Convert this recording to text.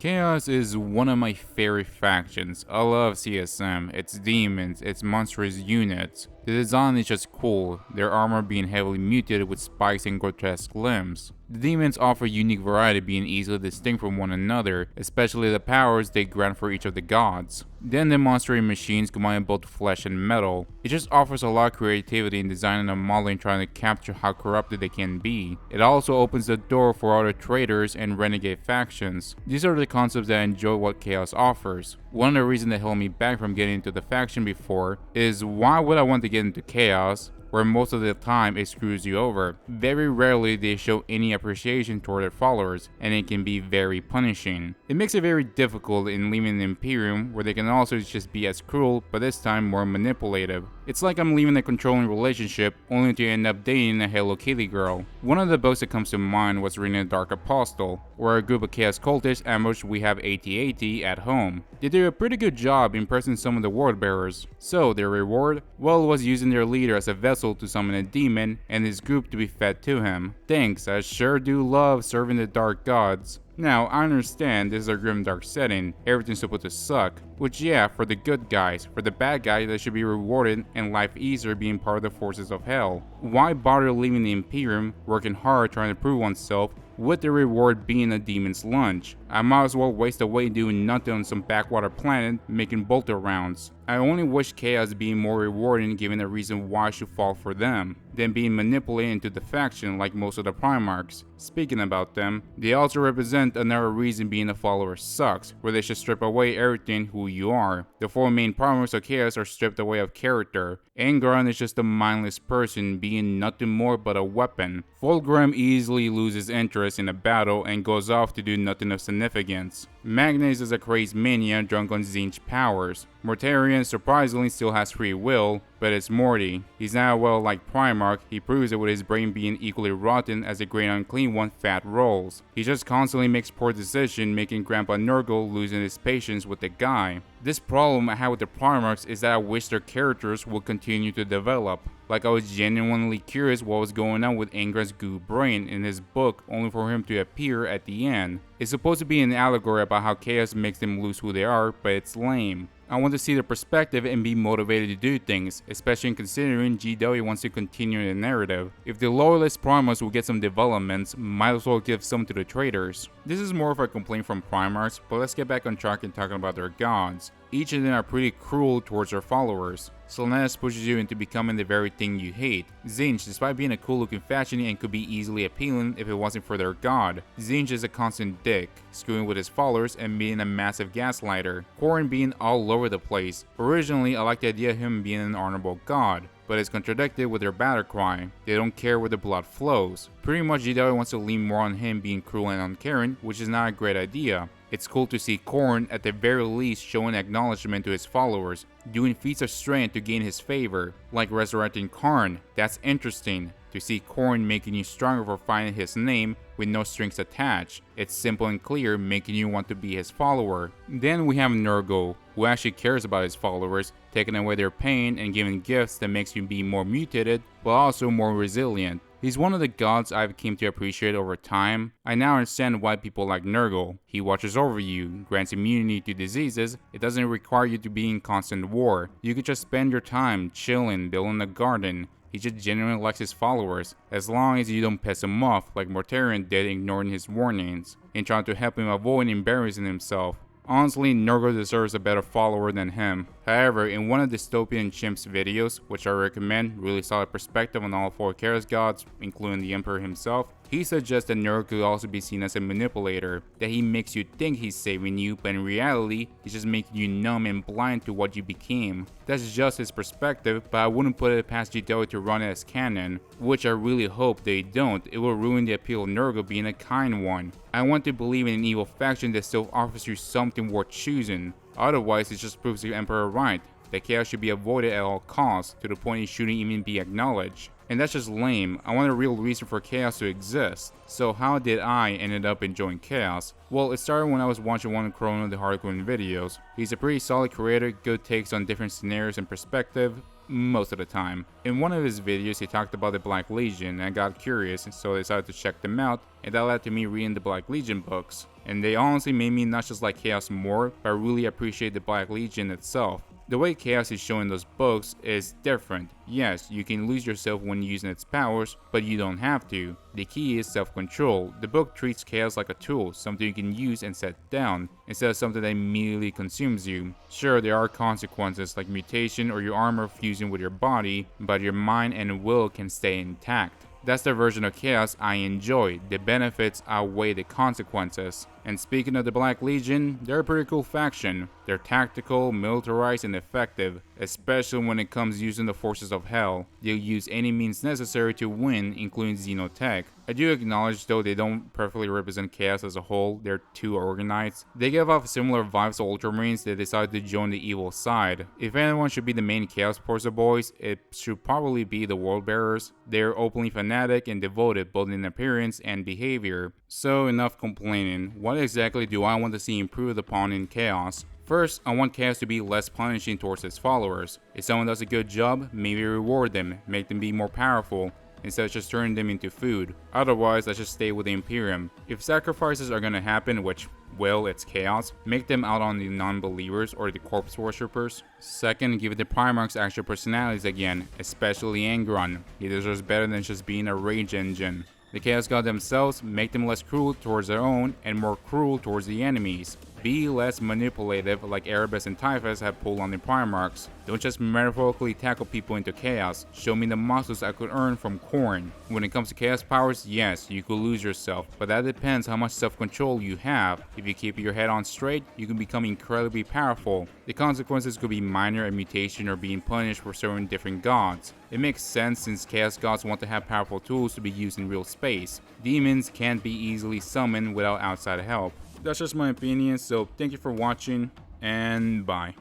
Chaos is one of my favorite factions. I love CSM, its demons, its monstrous units. The design is just cool, their armor being heavily mutated with spikes and grotesque limbs. The demons offer unique variety, being easily distinct from one another, especially the powers they grant for each of the gods. Then the monstrous machines combine both flesh and metal. It just offers a lot of creativity in designing and modeling, trying to capture how corrupted they can be. It also opens the door for other traitors and renegade factions. These are the concepts that I enjoy what Chaos offers. One of the reasons that held me back from getting into the faction before is, why would I want to get into Chaos where most of the time it screws you over? Very rarely they show any appreciation toward their followers, and it can be very punishing. It makes it very difficult in leaving the Imperium, where they can also just be as cruel, but this time more manipulative. It's like I'm leaving a controlling relationship only to end up dating a Hello Kitty girl. One of the books that comes to mind was reading The Dark Apostle, where a group of Chaos cultists ambushed We Have AT-AT at home. They did a pretty good job impressing some of the word bearers. So their reward? Well, was using their leader as a vessel to summon a demon and his group to be fed to him. Thanks, I sure do love serving the dark gods. Now, I understand this is a grim dark setting, everything's supposed to suck, which yeah, for the good guys, for the bad guys they should be rewarded and life easier being part of the forces of hell. Why bother leaving the Imperium, working hard trying to prove oneself, with the reward being a demon's lunch? I might as well waste away doing nothing on some backwater planet making bolter rounds. I only wish Chaos being more rewarding given a reason why I should fall for them, than being manipulated into the faction like most of the Primarchs. Speaking about them, they also represent another reason being a follower sucks, where they should strip away everything who you are. The four main Primarchs of Chaos are stripped away of character. Angron is just a mindless person being nothing more but a weapon. Fulgrim easily loses interest in a battle and goes off to do nothing of significance. Magnus is a crazed mania drunk on Tzeentch powers. Mortarion surprisingly still has free will, but it's Morty. He's not well like Primarch, he proves it with his brain being equally rotten as the Great Unclean One fat rolls. He just constantly makes poor decisions, making Grandpa Nurgle losing his patience with the guy. This problem I have with the Primarchs is that I wish their characters would continue to develop. Like I was genuinely curious what was going on with Angron's goo brain in his book, only for him to appear at the end. It's supposed to be an allegory about how chaos makes them lose who they are, but it's lame. I want to see their perspective and be motivated to do things, especially considering GW wants to continue the narrative. If the loyalist Primarchs will get some developments, might as well give some to the traitors. This is more of a complaint from Primarchs, but let's get back on track and talking about their gods. Each of them are pretty cruel towards their followers. Sylvanas pushes you into becoming the very thing you hate. Tzeentch, despite being a cool looking faction and could be easily appealing if it wasn't for their god. Tzeentch is a constant dick, screwing with his followers and being a massive gaslighter. Khorne being all over the place. Originally, I liked the idea of him being an honorable god, but it's contradicted with their battle cry. They don't care where the blood flows. Pretty much GW wants to lean more on him being cruel and uncaring, which is not a great idea. It's cool to see Khorne at the very least showing acknowledgement to his followers, doing feats of strength to gain his favor, like resurrecting Karn. That's interesting. To see Khorne making you stronger for finding his name with no strings attached. It's simple and clear, making you want to be his follower. Then we have Nurgle, who actually cares about his followers, taking away their pain and giving gifts that makes you be more mutated, but also more resilient. He's one of the gods I've come to appreciate over time. I now understand why people like Nurgle. He watches over you, grants immunity to diseases, it doesn't require you to be in constant war. You could just spend your time chilling, building a garden. He just genuinely likes his followers, as long as you don't piss him off like Mortarion did, ignoring his warnings, and trying to help him avoid embarrassing himself. Honestly, Nurgle deserves a better follower than him. However, in one of Dystopian Chimp's videos, which I recommend, really solid perspective on all four Chaos gods, including the Emperor himself, he suggests that Nurgle could also be seen as a manipulator, that he makes you think he's saving you, but in reality, he's just making you numb and blind to what you became. That's just his perspective, but I wouldn't put it past GW to run it as canon, which I really hope they don't. It will ruin the appeal of Nurgle being a kind one. I want to believe in an evil faction that still offers you something worth choosing. Otherwise, it just proves the Emperor right, that chaos should be avoided at all costs, to the point it shouldn't even be acknowledged. And that's just lame. I want a real reason for chaos to exist. So how did I ended up enjoying chaos? Well, it started when I was watching one of Corona the Harlequin videos. He's a pretty solid creator, good takes on different scenarios and perspective. most of the time. In one of his videos, he talked about the Black Legion, and I got curious, so I decided to check them out, and that led to me reading the Black Legion books. And they honestly made me not just like Chaos more, but really appreciate the Black Legion itself. The way Chaos is shown in those books is different. Yes, you can lose yourself when using its powers, but you don't have to. The key is self-control. The book treats Chaos like a tool, something you can use and set down, instead of something that immediately consumes you. Sure, there are consequences like mutation or your armor fusing with your body, but your mind and will can stay intact. That's the version of Chaos I enjoy. The benefits outweigh the consequences. And speaking of the Black Legion, they're a pretty cool faction. They're tactical, militarized, and effective, especially when it comes using the forces of hell. They'll use any means necessary to win, including Xenotech. I do acknowledge though they don't perfectly represent Chaos as a whole, they're too organized. They give off similar vibes to Ultramarines that decided to join the evil side. If anyone should be the main Chaos Force boys, it should probably be the World Bearers. They're openly fanatic and devoted both in appearance and behavior. So enough complaining. What exactly do I want to see improved upon in Chaos? First, I want Chaos to be less punishing towards its followers. If someone does a good job, maybe reward them, make them be more powerful, instead of just turning them into food. Otherwise, let's just stay with the Imperium. If sacrifices are gonna happen, which, well, it's Chaos, make them out on the non-believers or the corpse worshippers. Second, give the Primarchs actual personalities again, especially Angron. He deserves better than just being a rage engine. The Chaos God themselves, make them less cruel towards their own and more cruel towards the enemies. Be less manipulative like Erebus and Typhus have pulled on the Primarchs. Don't just metaphorically tackle people into chaos, show me the muscles I could earn from corn. When it comes to chaos powers, yes, you could lose yourself, but that depends how much self-control you have. If you keep your head on straight, you can become incredibly powerful. The consequences could be minor, a mutation, or being punished for serving different gods. It makes sense since chaos gods want to have powerful tools to be used in real space. Demons can't be easily summoned without outside help. That's just my opinion, so thank you for watching, and bye.